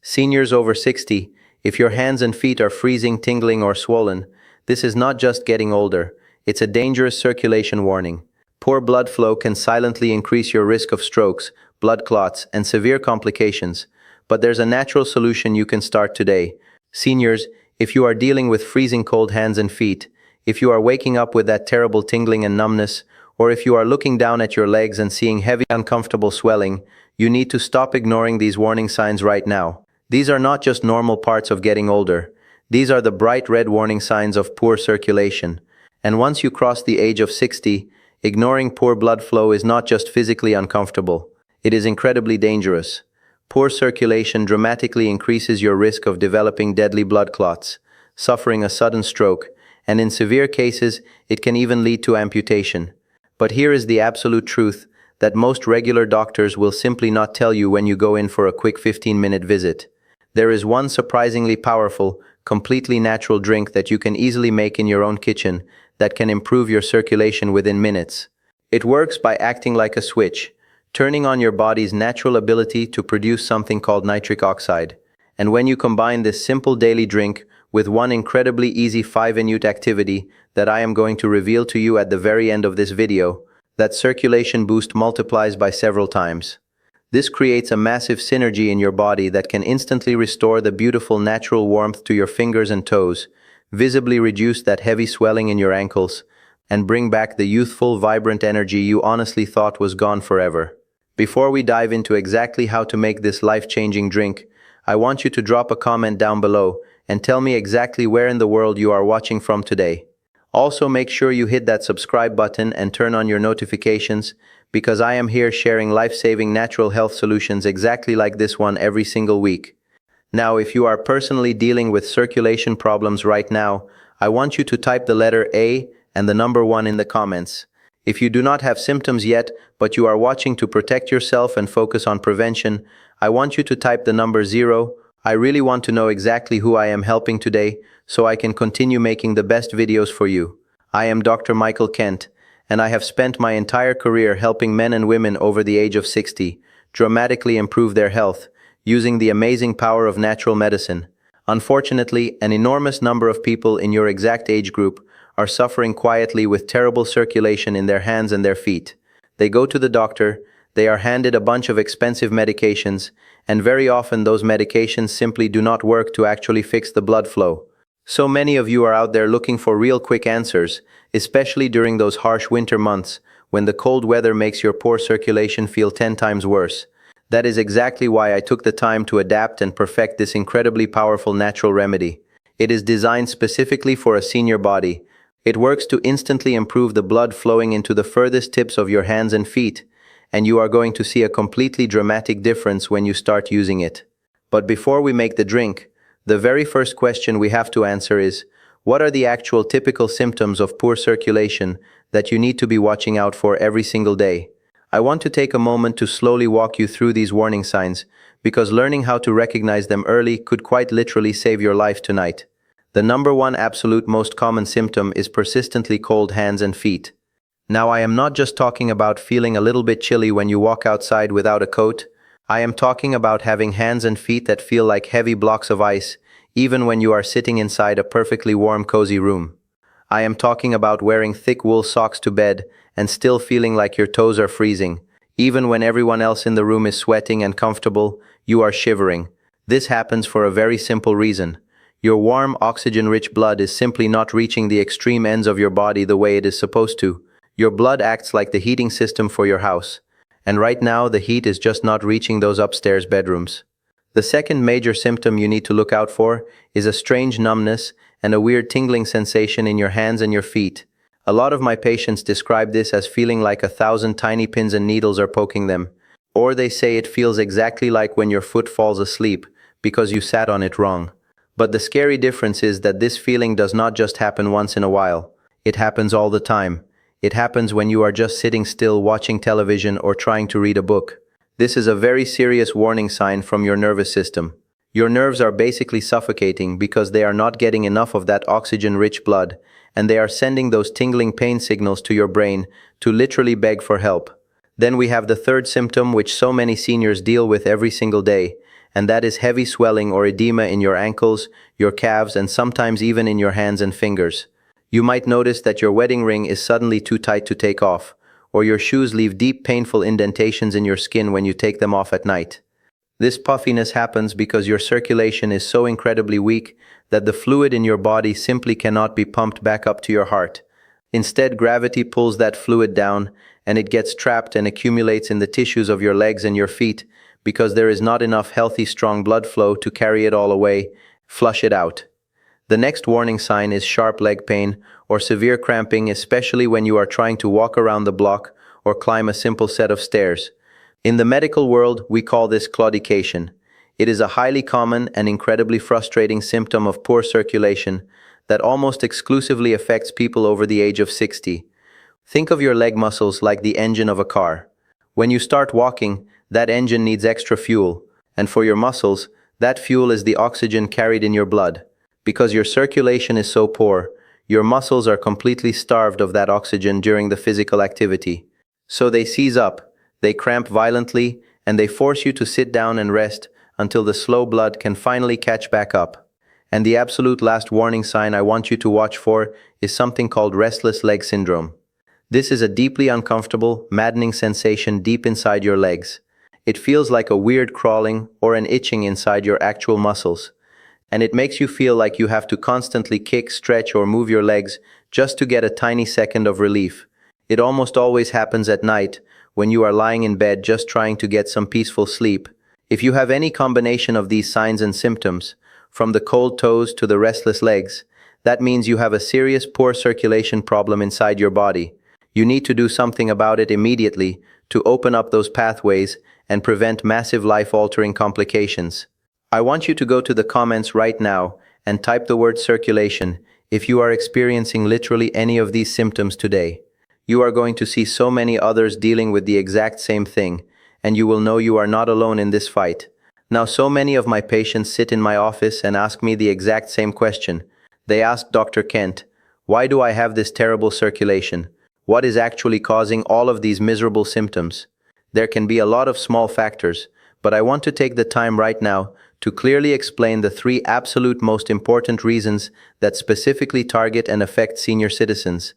Seniors over 60, if your hands and feet are freezing, tingling, or swollen, this is not just getting older, it's a dangerous circulation warning. Poor blood flow can silently increase your risk of strokes, blood clots, and severe complications. But there's a natural solution you can start today. Seniors, if you are dealing with freezing cold hands and feet, if you are waking up with that terrible tingling and numbness, or if you are looking down at your legs and seeing heavy, uncomfortable swelling, you need to stop ignoring these warning signs right now. These are not just normal parts of getting older. These are the bright red warning signs of poor circulation. And once you cross the age of 60, ignoring poor blood flow is not just physically uncomfortable. It is incredibly dangerous. Poor circulation dramatically increases your risk of developing deadly blood clots, suffering a sudden stroke, and in severe cases, it can even lead to amputation. But here is the absolute truth that most regular doctors will simply not tell you when you go in for a quick 15-minute visit. There is one surprisingly powerful, completely natural drink that you can easily make in your own kitchen that can improve your circulation within minutes. It works by acting like a switch, turning on your body's natural ability to produce something called nitric oxide. And when you combine this simple daily drink with one incredibly easy 5-minute activity that I am going to reveal to you at the very end of this video, that circulation boost multiplies by several times. This creates a massive synergy in your body that can instantly restore the beautiful natural warmth to your fingers and toes, visibly reduce that heavy swelling in your ankles, and bring back the youthful, vibrant energy you honestly thought was gone forever. Before we dive into exactly how to make this life-changing drink, I want you to drop a comment down below and tell me exactly where in the world you are watching from today. Also, make sure you hit that subscribe button and turn on your notifications, because I am here sharing life-saving natural health solutions exactly like this one every single week. Now, if you are personally dealing with circulation problems right now, I want you to type the letter A and the number 1 in the comments. If you do not have symptoms yet, but you are watching to protect yourself and focus on prevention, I want you to type the number 0. I really want to know exactly who I am helping today, so I can continue making the best videos for you. I am Dr. Michael Kent, and I have spent my entire career helping men and women over the age of 60 dramatically improve their health, using the amazing power of natural medicine. Unfortunately, an enormous number of people in your exact age group are suffering quietly with terrible circulation in their hands and their feet. They go to the doctor, they are handed a bunch of expensive medications, and very often those medications simply do not work to actually fix the blood flow. So many of you are out there looking for real quick answers, especially during those harsh winter months when the cold weather makes your poor circulation feel 10 times worse. That is exactly why I took the time to adapt and perfect this incredibly powerful natural remedy. It is designed specifically for a senior body. It works to instantly improve the blood flowing into the furthest tips of your hands and feet, and you are going to see a completely dramatic difference when you start using it. But before we make the drink, the very first question we have to answer is, what are the actual typical symptoms of poor circulation that you need to be watching out for every single day? I want to take a moment to slowly walk you through these warning signs, because learning how to recognize them early could quite literally save your life tonight. The number 1 absolute most common symptom is persistently cold hands and feet. Now, I am not just talking about feeling a little bit chilly when you walk outside without a coat. I am talking about having hands and feet that feel like heavy blocks of ice, even when you are sitting inside a perfectly warm, cozy room. I am talking about wearing thick wool socks to bed and still feeling like your toes are freezing. Even when everyone else in the room is sweating and comfortable, you are shivering. This happens for a very simple reason. Your warm, oxygen-rich blood is simply not reaching the extreme ends of your body the way it is supposed to. Your blood acts like the heating system for your house. And right now, the heat is just not reaching those upstairs bedrooms. The second major symptom you need to look out for is a strange numbness and a weird tingling sensation in your hands and your feet. A lot of my patients describe this as feeling like 1,000 tiny pins and needles are poking them. Or they say it feels exactly like when your foot falls asleep because you sat on it wrong. But the scary difference is that this feeling does not just happen once in a while. It happens all the time. It happens when you are just sitting still watching television or trying to read a book. This is a very serious warning sign from your nervous system. Your nerves are basically suffocating because they are not getting enough of that oxygen-rich blood, and they are sending those tingling pain signals to your brain to literally beg for help. Then we have the third symptom which so many seniors deal with every single day, and that is heavy swelling or edema in your ankles, your calves, and sometimes even in your hands and fingers. You might notice that your wedding ring is suddenly too tight to take off, or your shoes leave deep, painful indentations in your skin when you take them off at night. This puffiness happens because your circulation is so incredibly weak that the fluid in your body simply cannot be pumped back up to your heart. Instead, gravity pulls that fluid down, and it gets trapped and accumulates in the tissues of your legs and your feet because there is not enough healthy, strong blood flow to carry it all away, flush it out. The next warning sign is sharp leg pain or severe cramping, especially when you are trying to walk around the block or climb a simple set of stairs. In the medical world, we call this claudication. It is a highly common and incredibly frustrating symptom of poor circulation that almost exclusively affects people over the age of 60. Think of your leg muscles like the engine of a car. When you start walking, that engine needs extra fuel, and for your muscles, that fuel is the oxygen carried in your blood. Because your circulation is so poor, your muscles are completely starved of that oxygen during the physical activity. So they seize up, they cramp violently, and they force you to sit down and rest until the slow blood can finally catch back up. And the absolute last warning sign I want you to watch for is something called restless leg syndrome. This is a deeply uncomfortable, maddening sensation deep inside your legs. It feels like a weird crawling or an itching inside your actual muscles. And it makes you feel like you have to constantly kick, stretch, or move your legs just to get a tiny second of relief. It almost always happens at night, when you are lying in bed just trying to get some peaceful sleep. If you have any combination of these signs and symptoms, from the cold toes to the restless legs, that means you have a serious poor circulation problem inside your body. You need to do something about it immediately to open up those pathways and prevent massive life-altering complications. I want you to go to the comments right now and type the word circulation if you are experiencing literally any of these symptoms today. You are going to see so many others dealing with the exact same thing, and you will know you are not alone in this fight. Now, so many of my patients sit in my office and ask me the exact same question. They ask Dr. Kent, why do I have this terrible circulation? What is actually causing all of these miserable symptoms? There can be a lot of small factors, but I want to take the time right now to clearly explain the 3 absolute most important reasons that specifically target and affect senior citizens.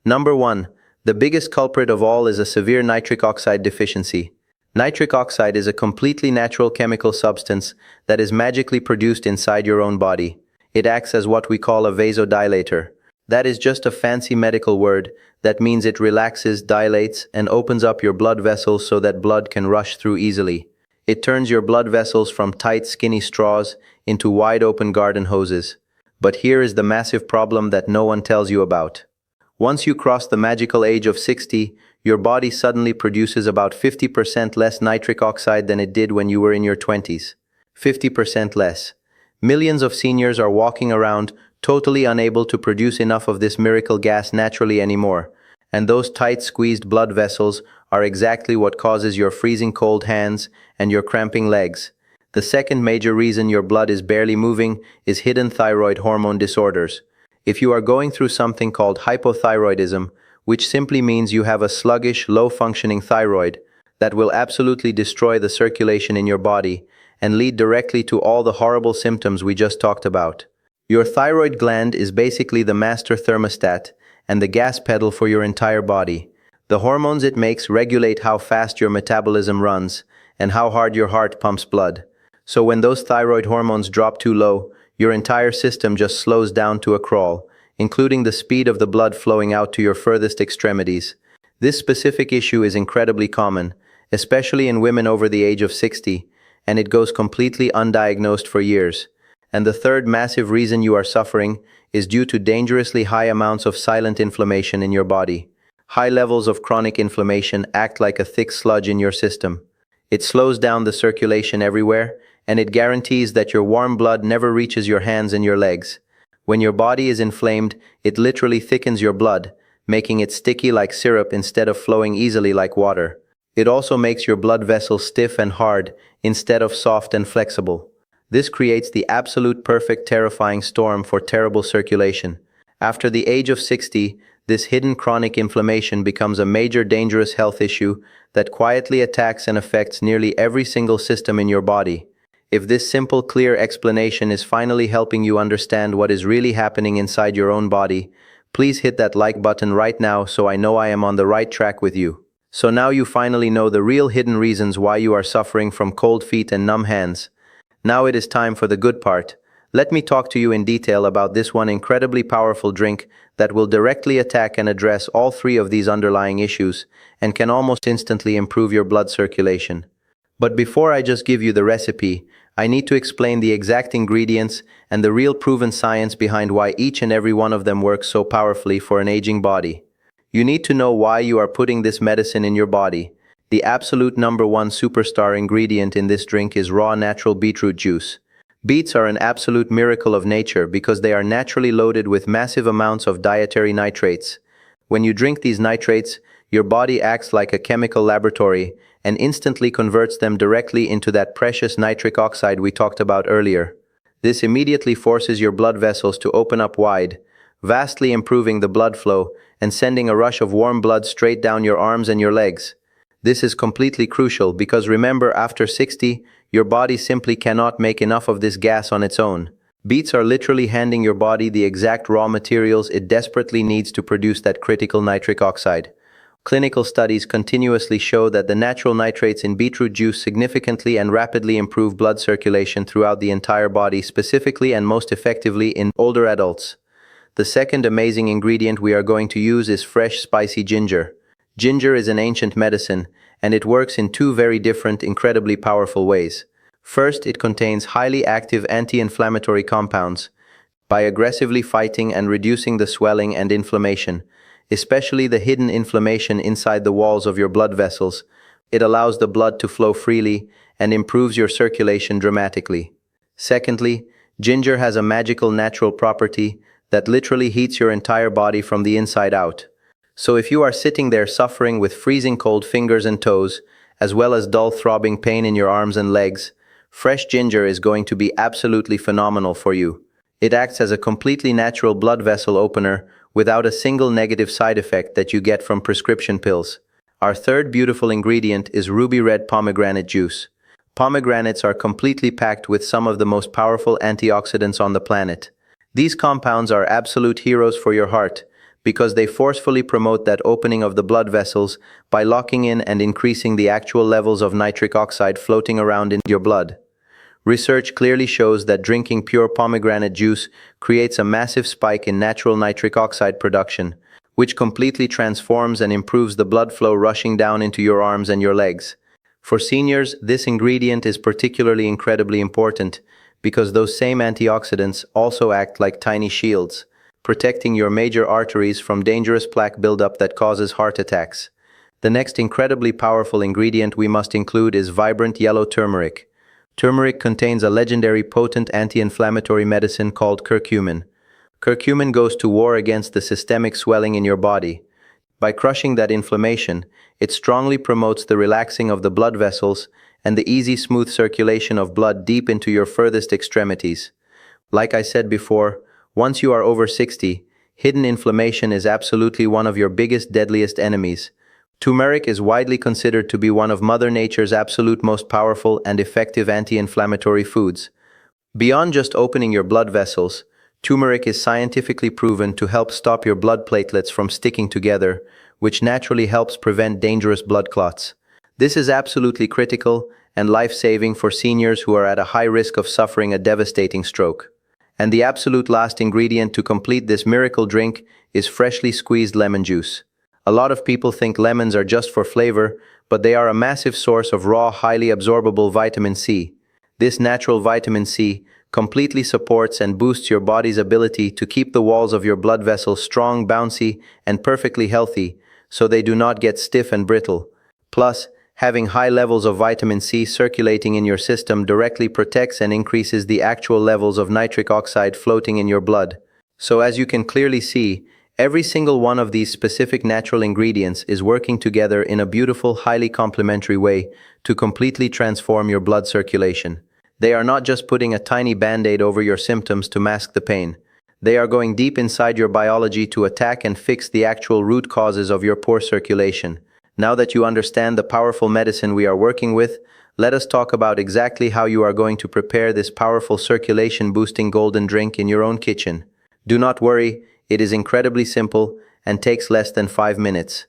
Number 1. The biggest culprit of all is a severe nitric oxide deficiency. Nitric oxide is a completely natural chemical substance that is magically produced inside your own body. It acts as what we call a vasodilator. That is just a fancy medical word that means it relaxes, dilates, and opens up your blood vessels so that blood can rush through easily. It turns your blood vessels from tight, skinny straws into wide-open garden hoses. But here is the massive problem that no one tells you about. Once you cross the magical age of 60, your body suddenly produces about 50% less nitric oxide than it did when you were in your 20s. 50% less. Millions of seniors are walking around totally unable to produce enough of this miracle gas naturally anymore. And those tight squeezed blood vessels are exactly what causes your freezing cold hands and your cramping legs. The second major reason your blood is barely moving is hidden thyroid hormone disorders. If you are going through something called hypothyroidism, which simply means you have a sluggish, low-functioning thyroid, that will absolutely destroy the circulation in your body and lead directly to all the horrible symptoms we just talked about. Your thyroid gland is basically the master thermostat and the gas pedal for your entire body. The hormones it makes regulate how fast your metabolism runs and how hard your heart pumps blood. So when those thyroid hormones drop too low, your entire system just slows down to a crawl, including the speed of the blood flowing out to your furthest extremities. This specific issue is incredibly common, especially in women over the age of 60, and it goes completely undiagnosed for years. And the third massive reason you are suffering is due to dangerously high amounts of silent inflammation in your body. High levels of chronic inflammation act like a thick sludge in your system. It slows down the circulation everywhere, and it guarantees that your warm blood never reaches your hands and your legs. When your body is inflamed, it literally thickens your blood, making it sticky like syrup instead of flowing easily like water. It also makes your blood vessels stiff and hard instead of soft and flexible. This creates the absolute perfect terrifying storm for terrible circulation. After the age of 60, this hidden chronic inflammation becomes a major dangerous health issue that quietly attacks and affects nearly every single system in your body. If this simple, clear explanation is finally helping you understand what is really happening inside your own body, please hit that like button right now so I know I am on the right track with you. So now you finally know the real hidden reasons why you are suffering from cold feet and numb hands. Now it is time for the good part. Let me talk to you in detail about this one incredibly powerful drink that will directly attack and address all three of these underlying issues and can almost instantly improve your blood circulation. But before I just give you the recipe, I need to explain the exact ingredients and the real proven science behind why each and every one of them works so powerfully for an aging body. You need to know why you are putting this medicine in your body. The absolute #1 superstar ingredient in this drink is raw natural beetroot juice. Beets are an absolute miracle of nature because they are naturally loaded with massive amounts of dietary nitrates. When you drink these nitrates, your body acts like a chemical laboratory and instantly converts them directly into that precious nitric oxide we talked about earlier. This immediately forces your blood vessels to open up wide, vastly improving the blood flow and sending a rush of warm blood straight down your arms and your legs. This is completely crucial because remember, after 60, your body simply cannot make enough of this gas on its own. Beets are literally handing your body the exact raw materials it desperately needs to produce that critical nitric oxide. Clinical studies continuously show that the natural nitrates in beetroot juice significantly and rapidly improve blood circulation throughout the entire body, specifically and most effectively in older adults. The second amazing ingredient we are going to use is fresh spicy ginger. Ginger is an ancient medicine, and it works in two very different, incredibly powerful ways. First, it contains highly active anti-inflammatory compounds. By aggressively fighting and reducing the swelling and inflammation, especially the hidden inflammation inside the walls of your blood vessels, it allows the blood to flow freely and improves your circulation dramatically. Secondly, ginger has a magical natural property that literally heats your entire body from the inside out. So if you are sitting there suffering with freezing cold fingers and toes, as well as dull throbbing pain in your arms and legs, fresh ginger is going to be absolutely phenomenal for you. It acts as a completely natural blood vessel opener without a single negative side effect that you get from prescription pills. Our third beautiful ingredient is ruby red pomegranate juice. Pomegranates are completely packed with some of the most powerful antioxidants on the planet. These compounds are absolute heroes for your heart because they forcefully promote that opening of the blood vessels by locking in and increasing the actual levels of nitric oxide floating around in your blood. Research clearly shows that drinking pure pomegranate juice creates a massive spike in natural nitric oxide production, which completely transforms and improves the blood flow rushing down into your arms and your legs. For seniors, this ingredient is particularly incredibly important because those same antioxidants also act like tiny shields, protecting your major arteries from dangerous plaque buildup that causes heart attacks. The next incredibly powerful ingredient we must include is vibrant yellow turmeric. Turmeric contains a legendary potent anti-inflammatory medicine called curcumin. Curcumin goes to war against the systemic swelling in your body. By crushing that inflammation, it strongly promotes the relaxing of the blood vessels and the easy, smooth circulation of blood deep into your furthest extremities. Like I said before, once you are over 60, hidden inflammation is absolutely one of your biggest, deadliest enemies. Turmeric is widely considered to be one of Mother Nature's absolute most powerful and effective anti-inflammatory foods. Beyond just opening your blood vessels, turmeric is scientifically proven to help stop your blood platelets from sticking together, which naturally helps prevent dangerous blood clots. This is absolutely critical and life-saving for seniors who are at a high risk of suffering a devastating stroke. And the absolute last ingredient to complete this miracle drink is freshly squeezed lemon juice. A lot of people think lemons are just for flavor, but they are a massive source of raw, highly absorbable vitamin C. This natural vitamin C completely supports and boosts your body's ability to keep the walls of your blood vessels strong, bouncy, and perfectly healthy, so they do not get stiff and brittle. Plus, having high levels of vitamin C circulating in your system directly protects and increases the actual levels of nitric oxide floating in your blood. So as you can clearly see, every single one of these specific natural ingredients is working together in a beautiful, highly complementary way to completely transform your blood circulation. They are not just putting a tiny band-aid over your symptoms to mask the pain. They are going deep inside your biology to attack and fix the actual root causes of your poor circulation. Now that you understand the powerful medicine we are working with, let us talk about exactly how you are going to prepare this powerful circulation-boosting golden drink in your own kitchen. Do not worry, it is incredibly simple and takes less than 5 minutes.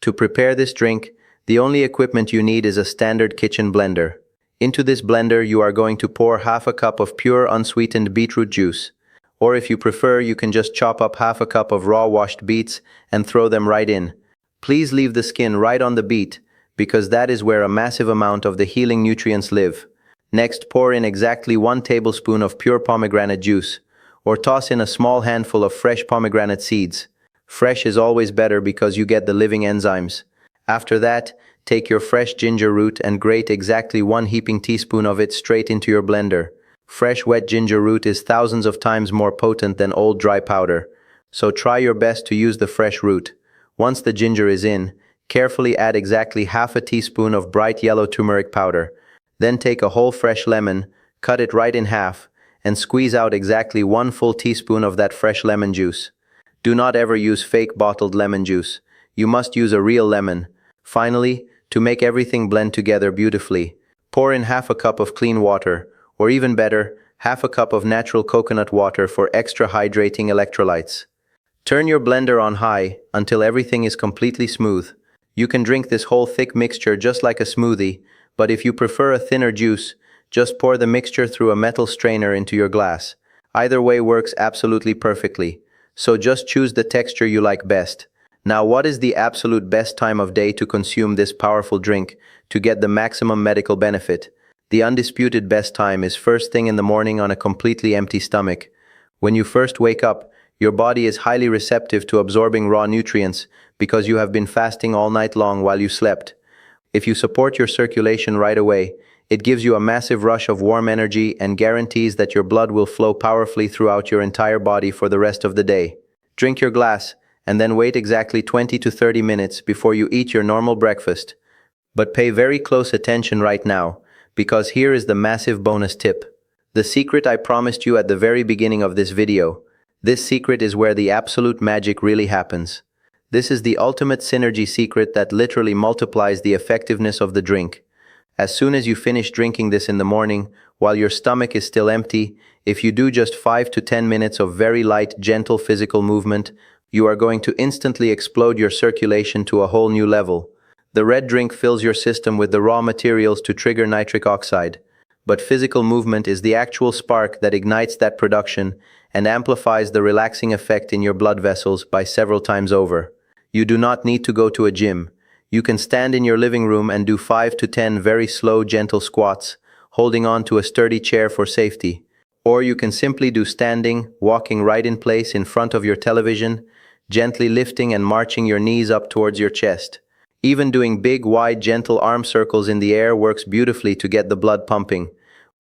To prepare this drink, the only equipment you need is a standard kitchen blender. Into this blender, you are going to pour half a cup of pure unsweetened beetroot juice. Or if you prefer, you can just chop up half a cup of raw washed beets and throw them right in. Please leave the skin right on the beet, because that is where a massive amount of the healing nutrients live. Next, pour in exactly 1 tablespoon of pure pomegranate juice, or toss in a small handful of fresh pomegranate seeds. Fresh is always better because you get the living enzymes. After that, take your fresh ginger root and grate exactly 1 heaping teaspoon of it straight into your blender. Fresh wet ginger root is thousands of times more potent than old dry powder, so try your best to use the fresh root. Once the ginger is in, carefully add exactly half a teaspoon of bright yellow turmeric powder. Then take a whole fresh lemon, cut it right in half, and squeeze out exactly 1 full teaspoon of that fresh lemon juice. Do not ever use fake bottled lemon juice. You must use a real lemon. Finally, to make everything blend together beautifully, pour in half a cup of clean water, or even better, half a cup of natural coconut water for extra hydrating electrolytes. Turn your blender on high until everything is completely smooth. You can drink this whole thick mixture just like a smoothie, but if you prefer a thinner juice, just pour the mixture through a metal strainer into your glass. Either way works absolutely perfectly, so just choose the texture you like best. Now, what is the absolute best time of day to consume this powerful drink to get the maximum medical benefit? The undisputed best time is first thing in the morning on a completely empty stomach. When you first wake up, your body is highly receptive to absorbing raw nutrients because you have been fasting all night long while you slept. If you support your circulation right away, it gives you a massive rush of warm energy and guarantees that your blood will flow powerfully throughout your entire body for the rest of the day. Drink your glass, and then wait exactly 20 to 30 minutes before you eat your normal breakfast. But pay very close attention right now, because here is the massive bonus tip. The secret I promised you at the very beginning of this video. This secret is where the absolute magic really happens. This is the ultimate synergy secret that literally multiplies the effectiveness of the drink. As soon as you finish drinking this in the morning, while your stomach is still empty, if you do just 5 to 10 minutes of very light, gentle physical movement, you are going to instantly explode your circulation to a whole new level. The red drink fills your system with the raw materials to trigger nitric oxide, but physical movement is the actual spark that ignites that production and amplifies the relaxing effect in your blood vessels by several times over. You do not need to go to a gym. You can stand in your living room and do 5 to 10 very slow, gentle squats, holding on to a sturdy chair for safety. Or you can simply do standing, walking right in place in front of your television, gently lifting and marching your knees up towards your chest. Even doing big, wide, gentle arm circles in the air works beautifully to get the blood pumping.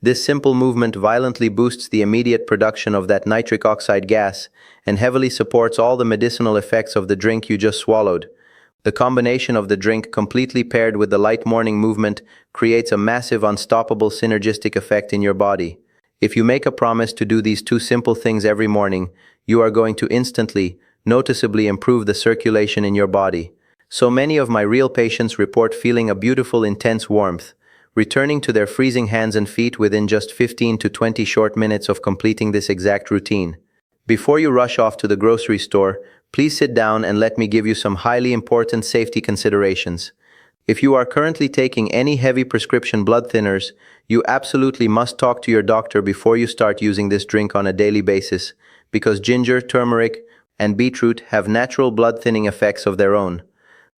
This simple movement violently boosts the immediate production of that nitric oxide gas and heavily supports all the medicinal effects of the drink you just swallowed. The combination of the drink completely paired with the light morning movement creates a massive unstoppable synergistic effect in your body. If you make a promise to do these 2 simple things every morning, you are going to instantly, noticeably improve the circulation in your body. So many of my real patients report feeling a beautiful intense warmth, returning to their freezing hands and feet within just 15 to 20 short minutes of completing this exact routine. Before you rush off to the grocery store, please sit down and let me give you some highly important safety considerations. If you are currently taking any heavy prescription blood thinners, you absolutely must talk to your doctor before you start using this drink on a daily basis, because ginger, turmeric, and beetroot have natural blood thinning effects of their own.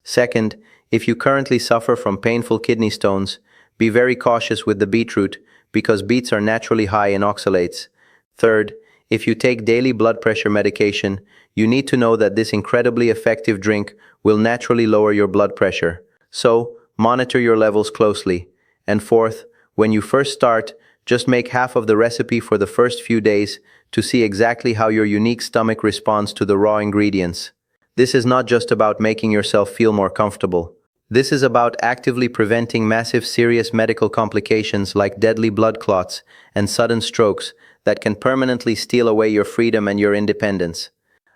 Second, if you currently suffer from painful kidney stones, be very cautious with the beetroot because beets are naturally high in oxalates. Third, if you take daily blood pressure medication, you need to know that this incredibly effective drink will naturally lower your blood pressure. So, monitor your levels closely. And fourth, when you first start, just make half of the recipe for the first few days to see exactly how your unique stomach responds to the raw ingredients. This is not just about making yourself feel more comfortable. This is about actively preventing massive serious medical complications like deadly blood clots and sudden strokes that can permanently steal away your freedom and your independence.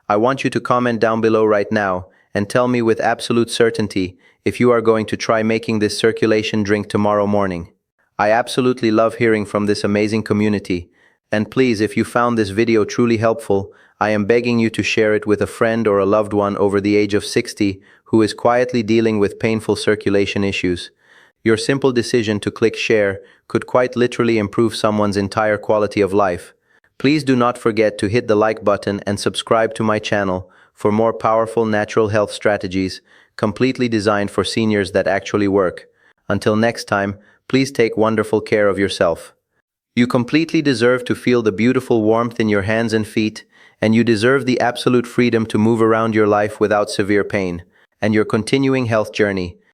I want you to comment down below right now and tell me with absolute certainty if you are going to try making this circulation drink tomorrow morning. I absolutely love hearing from this amazing community. And please, if you found this video truly helpful, I am begging you to share it with a friend or a loved one over the age of 60 who is quietly dealing with painful circulation issues. Your simple decision to click share could quite literally improve someone's entire quality of life. Please do not forget to hit the like button and subscribe to my channel for more powerful natural health strategies completely designed for seniors that actually work. Until next time, please take wonderful care of yourself. You completely deserve to feel the beautiful warmth in your hands and feet, and you deserve the absolute freedom to move around your life without severe pain, and your continuing health journey.